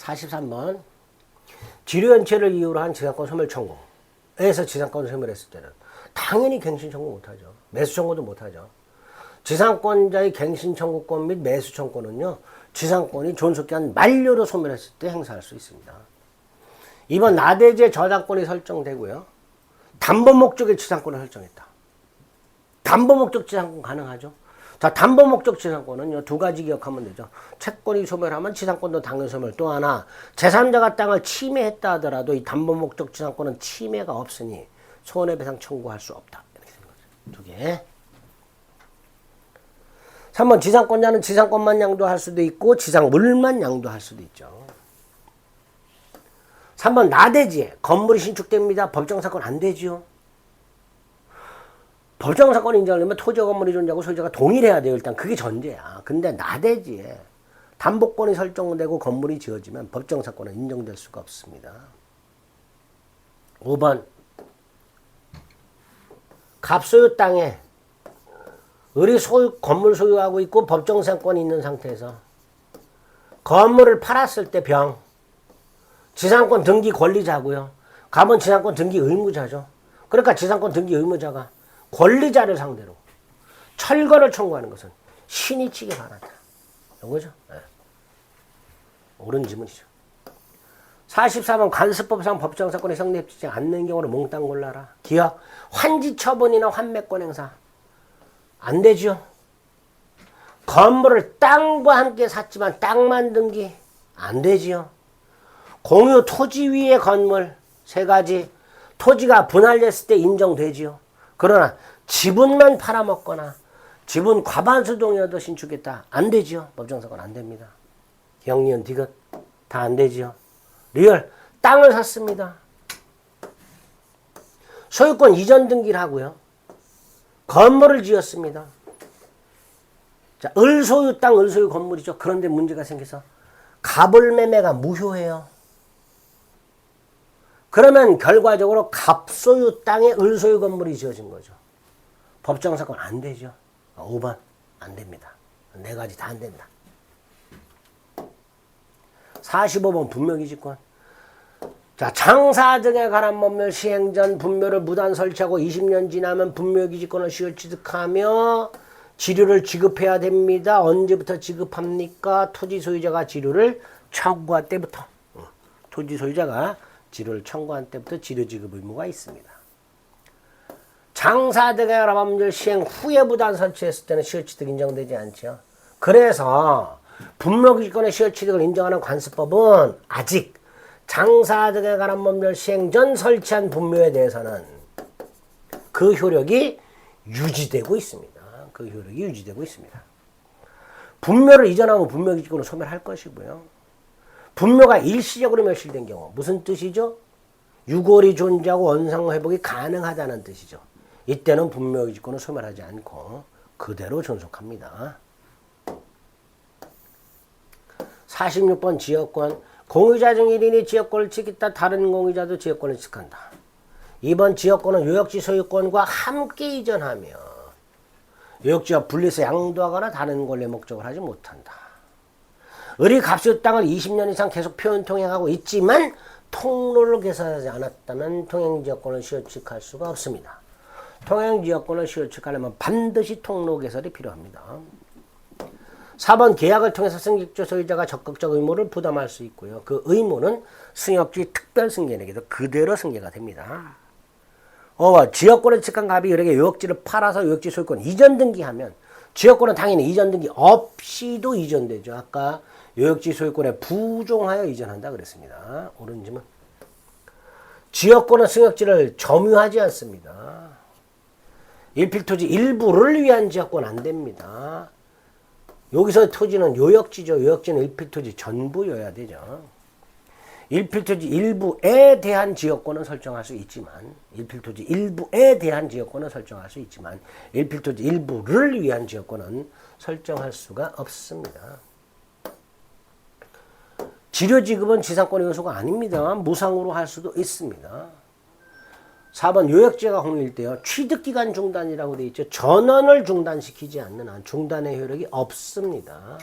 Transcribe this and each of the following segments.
43번. 지료연체를 이유로 한 지상권 소멸 청구에서 지상권을 소멸했을 때는 당연히 갱신 청구 못하죠. 매수 청구도 못하죠. 지상권자의 갱신 청구권 및 매수 청구권은요, 지상권이 존속기한 만료로 소멸했을 때 행사할 수 있습니다. 이번 나대지의 저당권이 설정되고요. 담보 목적의 지상권을 설정했다. 담보 목적 지상권 가능하죠. 자, 담보 목적 지상권은요, 두 가지 기억하면 되죠. 채권이 소멸하면 지상권도 당연히 소멸. 또 하나, 제3자가 땅을 침해했다 하더라도 이 담보 목적 지상권은 침해가 없으니 손해배상 청구할 수 없다. 이렇게 되는 거죠. 두 개. 3번, 지상권자는 지상권만 양도할 수도 있고 지상물만 양도할 수도 있죠. 3번, 나대지에 건물이 신축됩니다. 법정사건 안 되죠. 법정사건 인정하려면 토지와 건물이 존재하고 소유자가 동일해야 돼요. 일단 그게 전제야. 근데 나대지에 담보권이 설정되고 건물이 지어지면 법정사건은 인정될 수가 없습니다. 5번, 갑소유 땅에 을이 건물 소유하고 있고 법정사건이 있는 상태에서 건물을 팔았을 때 지상권 등기 권리자고요. 갑은 지상권 등기 의무자죠. 그러니까 지상권 등기 의무자가 권리자를 상대로 철거를 청구하는 것은 신이치게 반한다. 이거죠. 네. 옳은 지문이죠. 44번, 관습법상 법정사건이 성립되지 않는 경우를 몽땅 골라라. 기억, 환지처분이나 환매권 행사 안 되죠. 건물을 땅과 함께 샀지만 땅만 등기 안 되지요. 공유 토지 위의 건물 세 가지, 토지가 분할됐을 때 인정되지요. 그러나 지분만 팔아먹거나 지분 과반수 동의하도 신축했다. 안 되지요. 법정사건 안 됩니다. 기억니은 디귿 다 안 되지요. 리얼, 땅을 샀습니다. 소유권 이전 등기를 하고요. 건물을 지었습니다. 자, 을소유 땅, 을소유 건물이죠. 그런데 문제가 생겨서 갑을 매매가 무효해요. 그러면 결과적으로 갑소유 땅에 을소유 건물이 지어진 거죠. 법정사건 안 되죠. 5번 안 됩니다. 네 가지 다 안 된다. 45번 분묘기지권. 자, 장사 등에 관한 법률 시행 전 분묘를 무단 설치하고 20년 지나면 분묘기지권을 시효취득하며 지료를 지급해야 됩니다. 언제부터 지급합니까? 토지 소유자가 지료를 청구할 때부터. 토지 소유자가 지료를 청구한 때부터 지료 지급 의무가 있습니다. 장사 등의 관한 법률 시행 후에 무단 설치했을 때는 시효취득 인정되지 않죠. 그래서 분묘기지권의 시효취득을 인정하는 관습법은 아직 장사 등에 관한 법률 시행 전 설치한 분묘에 대해서는 그 효력이 유지되고 있습니다. 그 효력이 유지되고 있습니다. 분묘를 이전하면 분묘기지권을 소멸할 것이고요. 분묘가 일시적으로 멸실된 경우 무슨 뜻이죠? 유골이 존재하고 원상회복이 가능하다는 뜻이죠. 이때는 분묘기지권을 소멸하지 않고 그대로 존속합니다. 46번 지역권. 공유자 중 1인이 지역권을 취득했다. 다른 공유자도 지역권을 취득한다. 이번 지역권은 요역지 소유권과 함께 이전하며 요역지와 분리해서 양도하거나 다른 권리 목적을 하지 못한다. 을이 갑소유 땅을 20년 이상 계속 표현 통행하고 있지만 통로를 개설하지 않았다면 통행지역권을 시효취득할 수가 없습니다. 통행지역권을 시효취득하려면 반드시 통로 개설이 필요합니다. 4번 계약을 통해서 승객주 소유자가 적극적 의무를 부담할 수 있고요. 그 의무는 승역주의 특별 승계에게도 그대로 승계가 됩니다. 지역권을 취득한 갑이 을에게 요역지를 팔아서 요역지 소유권 이전 등기하면 지역권은 당연히 이전 등기 없이도 이전되죠. 아까 요역지 소유권에 부종하여 이전한다 그랬습니다. 옳은 지문. 지역권은 승역지를 점유하지 않습니다. 일필토지 일부를 위한 지역권 안 됩니다. 여기서 토지는 요역지죠. 요역지는 일필토지 전부여야 되죠. 일필토지 일부에 대한 지역권은 설정할 수 있지만 일필토지 일부에 대한 지역권은 설정할 수 있지만 일필토지 일부를 위한 지역권은 설정할 수가 없습니다. 지료지급은 지상권의 요소가 아닙니다. 무상으로 할 수도 있습니다. 4번 요역지가 공유일 때요. 취득기간 중단이라고 되어 있죠. 전원을 중단시키지 않는 한 중단의 효력이 없습니다.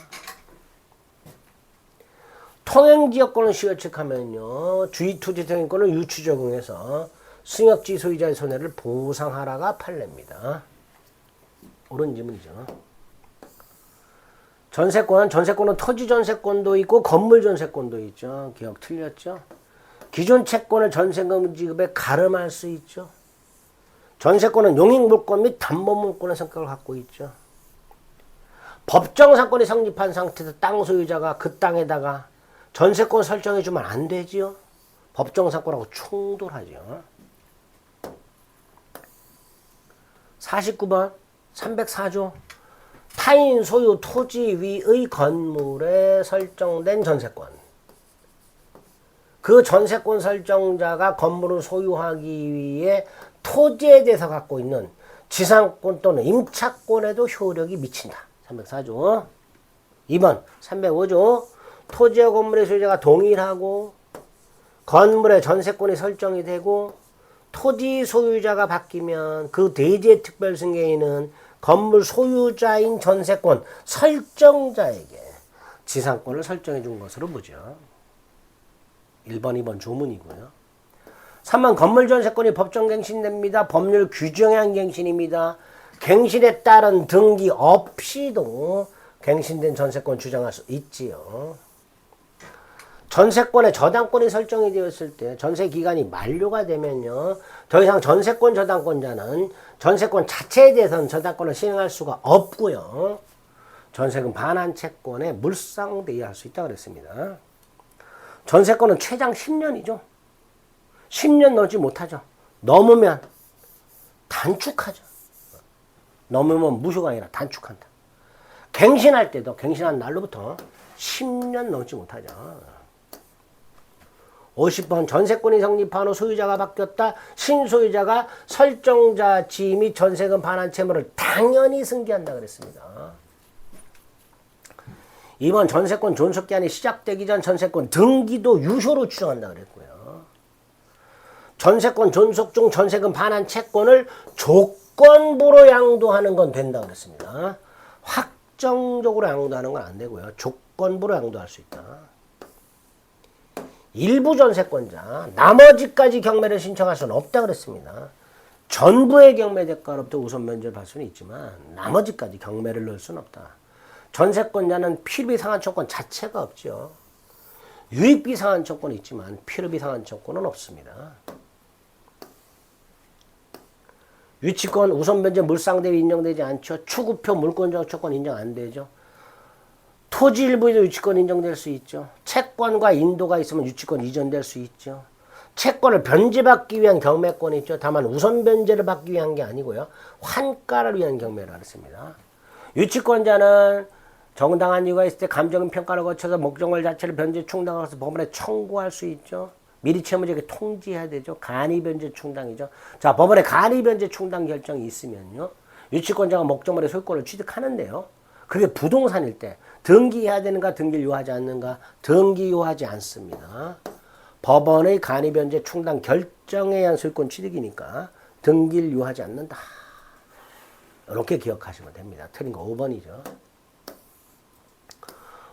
통행지역권을 시효책하면요. 주의투지통행권을 유추 적용해서 승역지 소유자의 손해를 보상하라가 판례입니다. 옳은 지문이죠. 전세권은 토지 전세권도 있고 건물 전세권도 있죠. 기억 틀렸죠? 기존 채권을 전세금 지급에 가름할 수 있죠. 전세권은 용익물권 및 담보물권의 성격을 갖고 있죠. 법정상권이 성립한 상태에서 땅 소유자가 그 땅에다가 전세권 설정해주면 안 되지요. 법정상권하고 충돌하죠. 49번 304조 타인 소유 토지 위의 건물에 설정된 전세권. 그 전세권 설정자가 건물을 소유하기 위해 토지에 대해서 갖고 있는 지상권 또는 임차권에도 효력이 미친다. 304조. 2번 305조 토지와 건물의 소유자가 동일하고 건물의 전세권이 설정이 되고 토지 소유자가 바뀌면 그 대지의 특별 승계인은 건물 소유자인 전세권 설정자에게 지상권을 설정해 준 것으로 보죠. 1번, 2번 조문이고요. 3번 건물 전세권이 법정 갱신됩니다. 법률 규정에 한 갱신입니다. 갱신에 따른 등기 없이도 갱신된 전세권 주장할 수 있지요. 전세권의 저당권이 설정이 되었을 때 전세 기간이 만료가 되면요. 더 이상 전세권 저당권자는 전세권 자체에 대해서는 저당권을 시행할 수가 없고요. 전세금 반환 채권에 물상대여할 수 있다고 그랬습니다. 전세권은 최장 10년이죠. 10년 넘지 못하죠. 넘으면 단축하죠. 넘으면 무효가 아니라 단축한다. 갱신할 때도 갱신한 날로부터 10년 넘지 못하죠. 50번 전세권이 성립한 후 소유자가 바뀌었다. 신소유자가 설정자 지위 및 전세금 반환 채무를 당연히 승계한다 그랬습니다. 2번 전세권 존속기한이 시작되기 전 전세권 등기도 유효로 추정한다 그랬고요. 전세권 존속 중 전세금 반환 채권을 조건부로 양도하는 건 된다 그랬습니다. 확정적으로 양도하는 건 안 되고요. 조건부로 양도할 수 있다. 일부 전세권자 나머지까지 경매를 신청할 수는 없다 그랬습니다. 전부의 경매 대가로부터 우선 면제를 받을 수는 있지만 나머지까지 경매를 넣을 수는 없다. 전세권자는 필요비 상한 조건 자체가 없죠. 유익비 상한 조건이 있지만 필요비 상한 조건은 없습니다. 유치권 우선 면제 물상대위 인정되지 않죠. 추구표 물권적 조건 인정 안 되죠. 토지 일부에도 유치권 인정될 수 있죠. 채권과 인도가 있으면 유치권 이전될 수 있죠. 채권을 변제받기 위한 경매권이 있죠. 다만 우선 변제를 받기 위한 게 아니고요. 환가를 위한 경매를 했습니다. 유치권자는 정당한 이유가 있을 때 감정인 평가를 거쳐서 목적물 자체를 변제 충당해서 법원에 청구할 수 있죠. 미리 채무자에게 통지해야 되죠. 간이 변제 충당이죠. 자, 법원에 간이 변제 충당 결정이 있으면요. 유치권자가 목적물의 소유권을 취득하는데요. 그게 부동산일 때 등기해야 되는가 등기를 요하지 않는가 등기 요하지 않습니다. 법원의 간이 변제 충당 결정에 의한 소유권 취득이니까 등기를 요하지 않는다. 이렇게 기억하시면 됩니다. 틀린 거 5번이죠.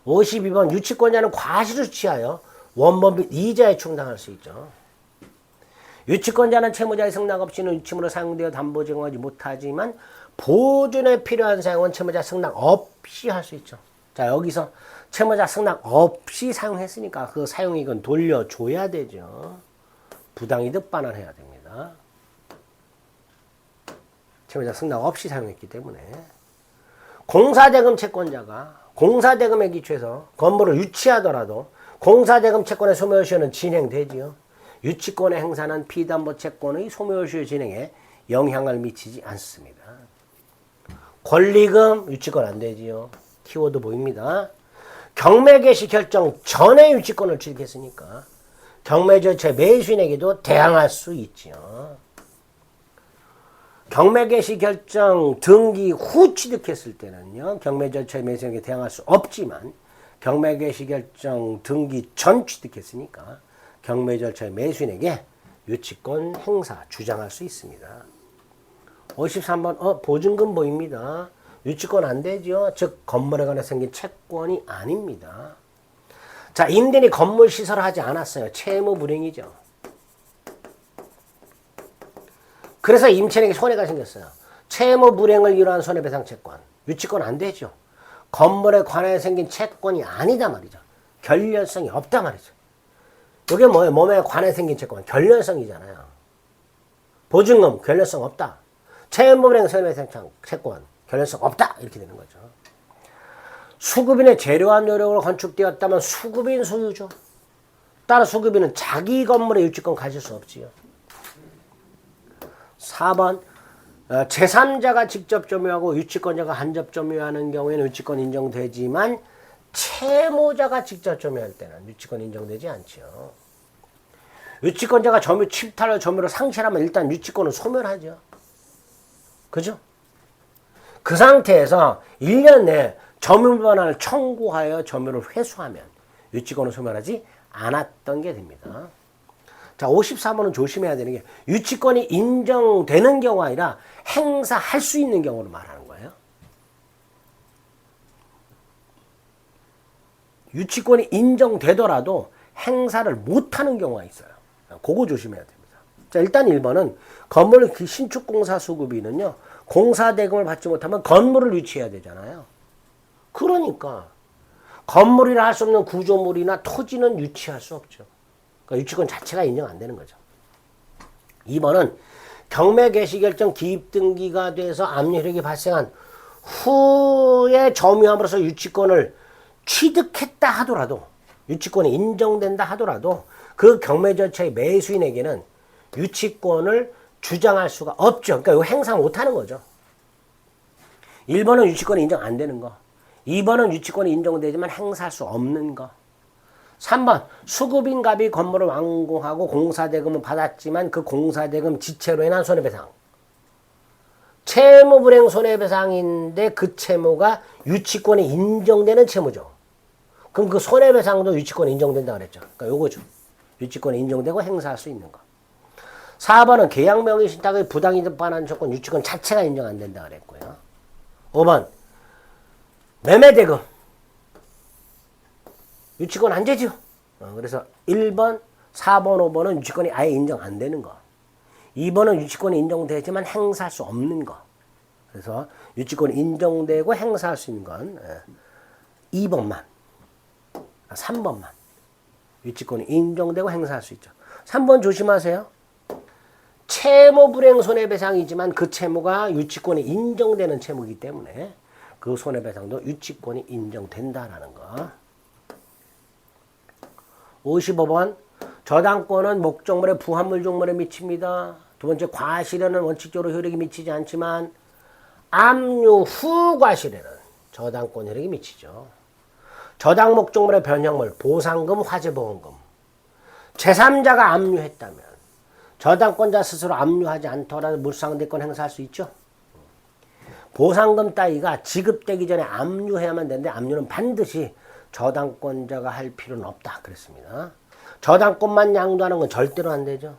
52번 유치권자는 과실을 취하여 원본 및 이자에 충당할 수 있죠. 유치권자는 채무자의 승낙 없이는 유치물로 사용되어 담보 제공하지 못하지만 보존에 필요한 사용은 채무자 승낙 없이 할 수 있죠. 자, 여기서 채무자 승낙 없이 사용했으니까 그 사용이익은 돌려줘야 되죠. 부당이득 반환해야 됩니다. 채무자 승낙 없이 사용했기 때문에. 공사대금 채권자가 공사대금에 기초해서 건물을 유치하더라도 공사대금 채권의 소멸시효는 진행되지요. 유치권의 행사는 피담보 채권의 소멸시효 진행에 영향을 미치지 않습니다. 권리금 유치권 안 되지요. 키워드 보입니다. 경매 개시 결정 전에 유치권을 취득했으니까 경매 절차의 매수인에게도 대항할 수 있지요. 경매 개시 결정 등기 후 취득했을 때는요. 경매 절차의 매수인에게 대항할 수 없지만 경매 개시 결정 등기 전 취득했으니까 경매 절차의 매수인에게 유치권 행사 주장할 수 있습니다. 53번 보증금 보입니다. 유치권 안 되죠. 즉 건물에 관해 생긴 채권이 아닙니다. 자, 임대인이 건물 시설을 하지 않았어요. 채무 불이행이죠. 그래서 임차인에게 손해가 생겼어요. 채무 불이행을 이루한 손해배상 채권. 유치권 안 되죠. 건물에 관하여 생긴 채권이 아니다 말이죠. 결렬성이 없다 말이죠. 이게 뭐예요? 몸에 관해 생긴 채권. 결렬성이잖아요. 보증금 결렬성 없다. 채무불이행 손해배상 채권 결렬성 없다. 이렇게 되는 거죠. 수급인의 재료와 노력으로 건축되었다면 수급인 소유죠. 따라 수급인은 자기 건물의 유치권 가질 수 없지요. 4번 제3자가 직접 점유하고 유치권자가 간접 점유하는 경우에는 유치권 인정되지만 채무자가 직접 점유할 때는 유치권 인정되지 않죠. 유치권자가 점유 침탈을 점유로 상실하면 일단 유치권은 소멸하죠. 그죠? 그 상태에서 1년 내에 점유 변환을 청구하여 점유를 회수하면 유치권을 소멸하지 않았던 게 됩니다. 자, 54번은 조심해야 되는 게 유치권이 인정되는 경우가 아니라 행사할 수 있는 경우를 말하는 거예요. 유치권이 인정되더라도 행사를 못하는 경우가 있어요. 그거 조심해야 됩니다. 자, 일단 1번은 건물 신축공사 수급인은요. 공사대금을 받지 못하면 건물을 유치해야 되잖아요. 그러니까 건물이라 할 수 없는 구조물이나 토지는 유치할 수 없죠. 그러니까 유치권 자체가 인정 안 되는 거죠. 2번은 경매 개시 결정 기입 등기가 돼서 압류효력이 발생한 후에 점유함으로써 유치권을 취득했다 하더라도 유치권이 인정된다 하더라도 그 경매 절차의 매수인에게는 유치권을 주장할 수가 없죠. 그러니까 이거 행사 못하는 거죠. 1번은 유치권이 인정 안 되는 거. 2번은 유치권이 인정되지만 행사할 수 없는 거. 3번 수급인갑이 건물을 완공하고 공사대금을 받았지만 그 공사대금 지체로 인한 손해배상. 채무불이행 손해배상인데 그 채무가 유치권이 인정되는 채무죠. 그럼 그 손해배상도 유치권이 인정된다 그랬죠. 그러니까 요거죠. 유치권이 인정되고 행사할 수 있는 거. 4번은 계약명의 신탁의 부당이득반환 조건 유치권 자체가 인정 안 된다 그랬고요. 5번 매매대금 유치권 안 되죠. 그래서 1번, 4번, 5번은 유치권이 아예 인정 안 되는 거. 2번은 유치권이 인정되지만 행사할 수 없는 거. 그래서 유치권이 인정되고 행사할 수 있는 건 2번만, 3번만. 유치권이 인정되고 행사할 수 있죠. 3번 조심하세요. 채무불이행 손해배상이지만 그 채무가 유치권이 인정되는 채무이기 때문에 그 손해배상도 유치권이 인정된다라는 거. 55번 저당권은 목적물의 부합물 종물에 미칩니다. 두 번째 과실에는 원칙적으로 효력이 미치지 않지만 압류 후 과실에는 저당권 효력이 미치죠. 저당 목적물의 변형물, 보상금, 화재보험금. 제3자가 압류했다면 저당권자 스스로 압류하지 않더라도 물상대권 행사할 수 있죠. 보상금 따위가 지급되기 전에 압류해야만 되는데 압류는 반드시 저당권자가 할 필요는 없다 그랬습니다. 저당권만 양도하는 건 절대로 안 되죠.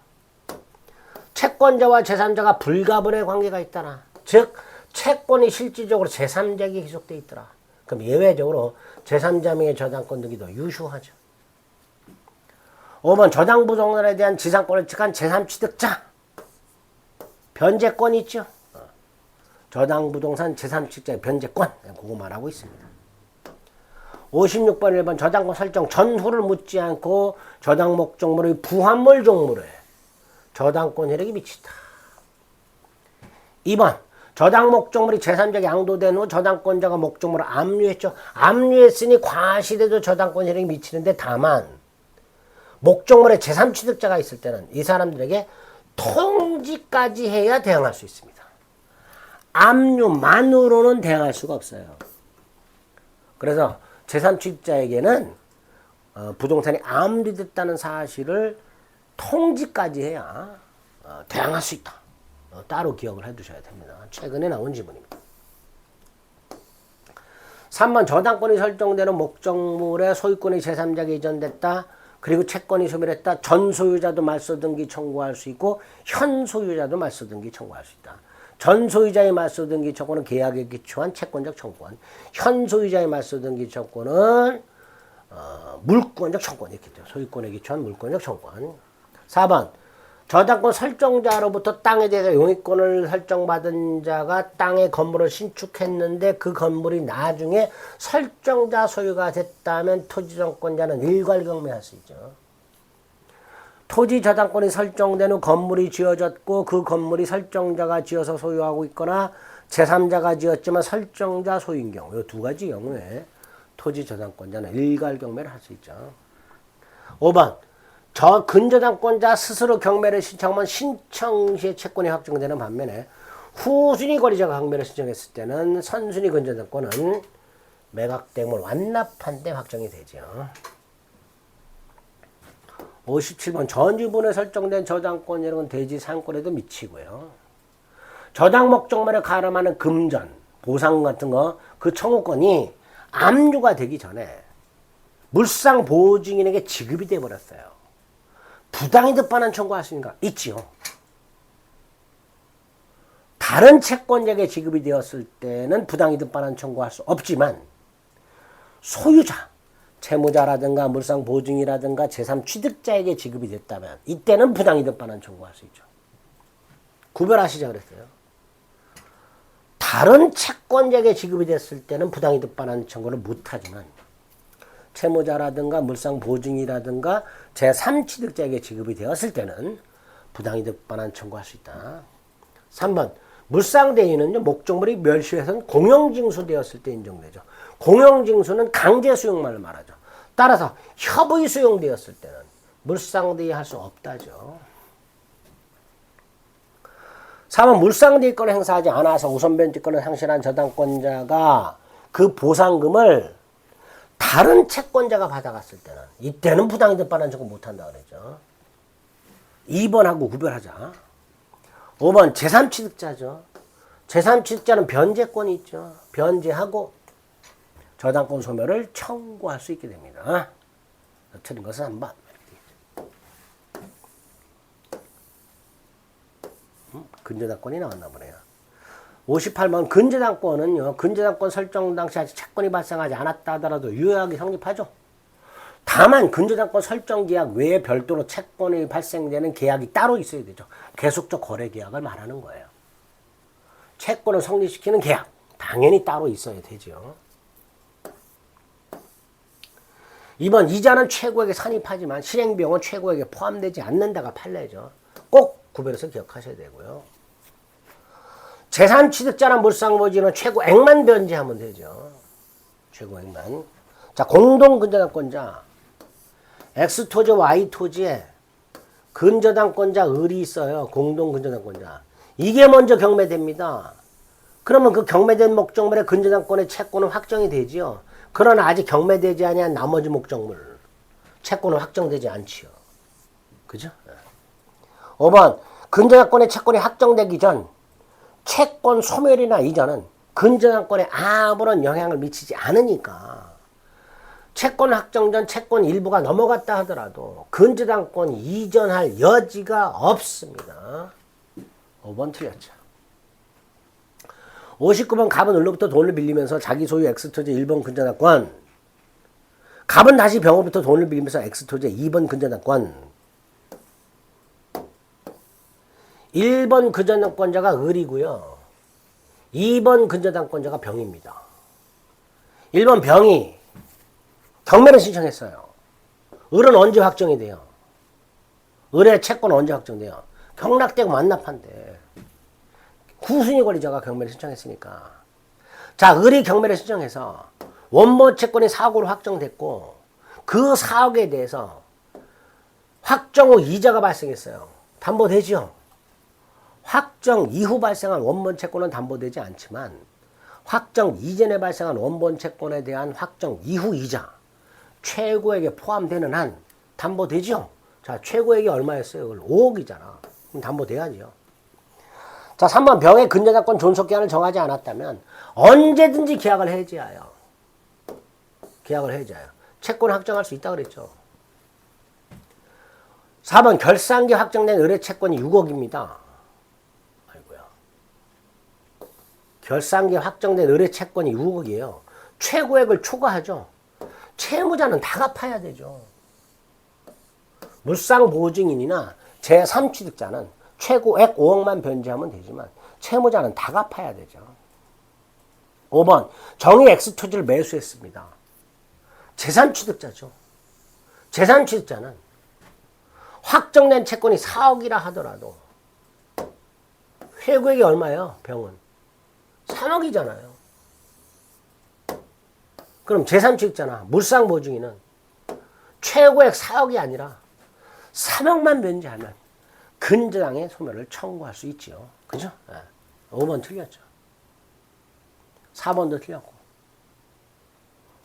채권자와 제3자가 불가분의 관계가 있다라. 즉 채권이 실질적으로 제3자에게 기속돼 있더라. 그럼 예외적으로 제3자 명의 저당권 등기도 유효하죠. 5번 저당부동산에 대한 지상권을 취득한 제3취득자 변제권 있죠. 저당부동산 제3취득자의 변제권 그거 말하고 있습니다. 56번 1번 저당권 설정 전후를 묻지 않고 저당 목적물의 부합물 종물에 저당권 효력이 미치다. 2번 저당 목적물이 제3자에게 양도된 후 저당권자가 목적물을 압류했죠. 압류했으니 과실에도 저당권 효력이 미치는데 다만 목적물에 제3취득자가 있을 때는 이 사람들에게 통지까지 해야 대항할 수 있습니다. 압류만으로는 대항할 수가 없어요. 그래서 제3취득자에게는 부동산이 압류됐다는 사실을 통지까지 해야 대항할 수 있다. 따로 기억을 해두셔야 됩니다. 최근에 나온 지문입니다. 3번 저당권이 설정되는 목적물의 소유권이 제3자에게 이전됐다. 그리고 채권이 소멸했다. 전 소유자도 말소 등기 청구할 수 있고 현 소유자도 말소 등기 청구할 수 있다. 전 소유자의 말소 등기 청구는 계약에 기초한 채권적 청구권. 현 소유자의 말소 등기 청구는 물권적 청권 이렇게 돼요. 소유권에 기초한 물권적 청권. 4번 저당권 설정자로부터 땅에 대해서 용익권을 설정받은 자가 땅에 건물을 신축했는데 그 건물이 나중에 설정자 소유가 됐다면 토지정권자는 일괄경매할 수 있죠. 토지 저당권이 설정된 후 건물이 지어졌고 그 건물이 설정자가 지어서 소유하고 있거나 제3자가 지었지만 설정자 소유인 경우 이 두 가지 경우에 토지 저당권자는 일괄경매를 할 수 있죠. 5번 저 근저당권자 스스로 경매를 신청하면 신청 시에 채권이 확정되는 반면에 후순위 권리자가 경매를 신청했을 때는 선순위 근저당권은 매각대금을 완납한 때 확정이 되죠. 57번 전유분에 설정된 저당권 이런 건 대지 상권에도 미치고요. 저당 목적물에 가름하는 금전, 보상 같은 거 그 청구권이 압류가 되기 전에 물상 보증인에게 지급이 돼버렸어요. 부당이득 반환 청구할 수 있는가? 있지요. 다른 채권자에게 지급이 되었을 때는 부당이득 반환 청구할 수 없지만 소유자, 채무자라든가 물상 보증이라든가 제3취득자에게 지급이 됐다면 이때는 부당이득 반환 청구할 수 있죠. 구별하시자 그랬어요. 다른 채권자에게 지급이 됐을 때는 부당이득 반환 청구를 못하지만 채무자라든가 물상 보증이라든가 제3취득자에게 지급이 되었을 때는 부당이득 반환 청구할 수 있다. 3번 물상대인은요 목적물이 멸실해서는 공영징수되었을 때 인정되죠. 공영징수는 강제 수용만을 말하죠. 따라서 협의 수용되었을 때는 물상대인 할 수 없다죠. 4번 물상대인권을 행사하지 않아서 우선변제권을 상실한 저당권자가 그 보상금을 다른 채권자가 받아갔을 때는 이때는 부당이득 반환 청구 못한다 그랬죠. 2번하고 구별하자. 5번 제3취득자죠. 제3취득자는 변제권이 있죠. 변제하고 저당권 소멸을 청구할 수 있게 됩니다. 틀린 것은 3번. 근저당권이 나왔나 보네요. 58번 근저당권은요. 근저당권 설정 당시 아직 채권이 발생하지 않았다 하더라도 유효하게 성립하죠. 다만 근저당권 설정 계약 외에 별도로 채권이 발생되는 계약이 따로 있어야 되죠. 계속적 거래 계약을 말하는 거예요. 채권을 성립시키는 계약 당연히 따로 있어야 되죠. 2번 이자는 최고액에 산입하지만 실행비용은 최고액에 포함되지 않는다가 판례죠. 꼭 구별해서 기억하셔야 되고요. 제3취득자나 물상보증은 최고액만 변제하면 되죠. 최고액만. 자, 공동근저당권자. X토지, Y토지에 근저당권자 을이 있어요. 공동근저당권자. 이게 먼저 경매됩니다. 그러면 그 경매된 목적물의 근저당권의 채권은 확정이 되지요. 그러나 아직 경매되지 아니한 나머지 목적물 채권은 확정되지 않지요. 그죠? 5번 근저당권의 채권이 확정되기 전 채권 소멸이나 이전은 근저당권에 아무런 영향을 미치지 않으니까 채권 확정 전 채권 일부가 넘어갔다 하더라도 근저당권 이전할 여지가 없습니다. 5번 틀렸죠. 59번 갑은 을로부터 돈을 빌리면서 자기 소유 X토지 1번 근저당권, 갑은 다시 병으로부터 돈을 빌리면서 X토지 2번 근저당권. 1번 근저당권자가 을이고요. 2번 근저당권자가 병입니다. 1번 병이 경매를 신청했어요. 을은 언제 확정이 돼요? 을의 채권은 언제 확정돼요? 경락되고 완납한데 후순위 권리자가 경매를 신청했으니까. 자, 을이 경매를 신청해서 원본 채권이 4억으로 확정됐고 그 4억에 대해서 확정 후 이자가 발생했어요. 담보되죠? 확정 이후 발생한 원본 채권은 담보되지 않지만 확정 이전에 발생한 원본 채권에 대한 확정 이후 이자 최고액에 포함되는 한 담보되죠? 자, 최고액이 얼마였어요? 5억이잖아. 그럼 담보돼야죠. 자, 3번 병의 근저당권 존속기한을 정하지 않았다면 언제든지 계약을 해지하여 계약을 해지하여 채권을 확정할 수 있다고 그랬죠. 4번 결산기 확정된 을의 채권이 6억입니다. 아이고야. 결산기 확정된 을의 채권이 6억이에요. 최고액을 초과하죠. 채무자는 다 갚아야 되죠. 물상보증인이나 제3취득자는 최고액 5억만 변제하면 되지만 채무자는 다 갚아야 되죠. 5번 정의 X토지를 매수했습니다. 제3취득자죠. 제3취득자는 확정된 채권이 4억이라 하더라도 회고액이 얼마예요? 병은 3억이잖아요. 그럼 제3취득자나 물상보증인은 최고액 4억이 아니라 3억만 변제하면 근저당의 소멸을 청구할 수 있지요. 그죠? 5번 틀렸죠. 4번도 틀렸고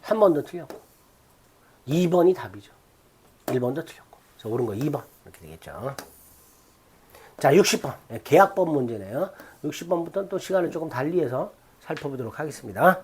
3번도 틀렸고 2번이 답이죠. 1번도 틀렸고 그래서 옳은 거 2번 이렇게 되겠죠. 자 60번 계약법 문제네요. 60번부터는 또 시간을 조금 달리해서 살펴보도록 하겠습니다.